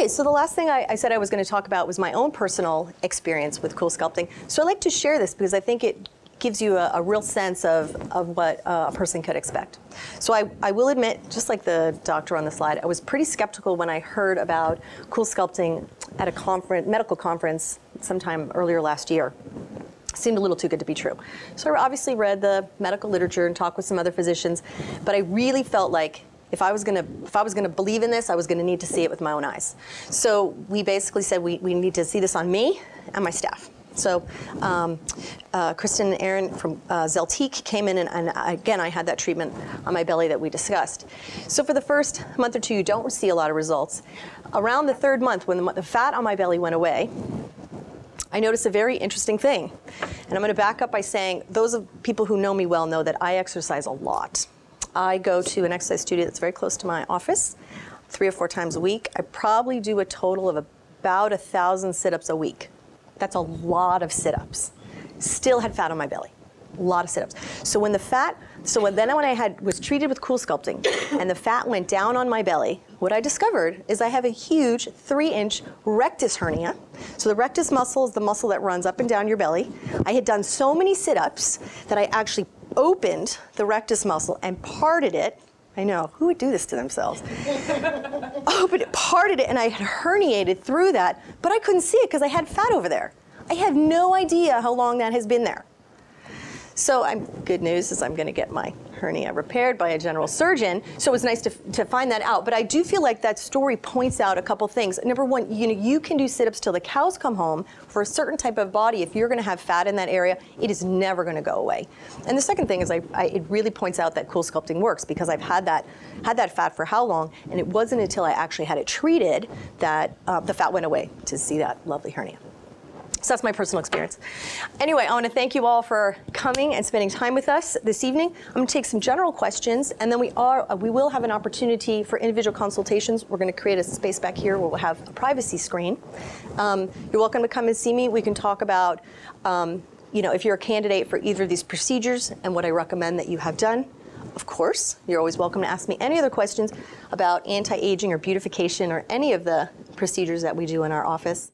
Okay, so the last thing I said I was going to talk about was my own personal experience with coolsculpting. So I'd like to share this because I think it gives you a real sense of what a person could expect. So I will admit, just like the doctor on the slide, I was pretty skeptical when I heard about coolsculpting at a conference, medical conference sometime earlier last year. Seemed a little too good to be true. So I obviously read the medical literature and talked with some other physicians, but I really felt like if I was gonna believe in this, I was gonna need to see it with my own eyes. So we basically said we need to see this on me and my staff. So Kristen and Aaron from Zeltique came in, and again, I had that treatment on my belly that we discussed. So for the first month or two, you don't see a lot of results. Around the third month, when the fat on my belly went away, I noticed a very interesting thing. And I'm going to back up by saying, those of people who know me well know that I exercise a lot. I go to an exercise studio that's very close to my office 3 or 4 times a week. I probably do a total of about 1,000 sit-ups a week. That's a lot of sit-ups. Still had fat on my belly. A lot of sit-ups. So when I was treated with coolsculpting and the fat went down on my belly, what I discovered is I have a huge 3-inch rectus hernia. So the rectus muscle is the muscle that runs up and down your belly. I had done so many sit-ups that I actually opened the rectus muscle and parted it. I know, who would do this to themselves? Opened it, parted it, and I had herniated through that, but I couldn't see it because I had fat over there. I have no idea how long that has been there. So good news is I'm going to get my hernia repaired by a general surgeon. So it was nice to find that out. But I do feel like that story points out a couple things. Number one, you can do sit-ups till the cows come home. For a certain type of body, if you're going to have fat in that area, it is never going to go away. And the second thing is it really points out that coolsculpting works, because I've had that fat for how long, and it wasn't until I actually had it treated that the fat went away to see that lovely hernia. So that's my personal experience. Anyway, I want to thank you all for coming and spending time with us this evening. I'm going to take some general questions, and then we will have an opportunity for individual consultations. We're going to create a space back here where we'll have a privacy screen. You're welcome to come and see me. We can talk about, if you're a candidate for either of these procedures and what I recommend that you have done. Of course, you're always welcome to ask me any other questions about anti-aging or beautification or any of the procedures that we do in our office.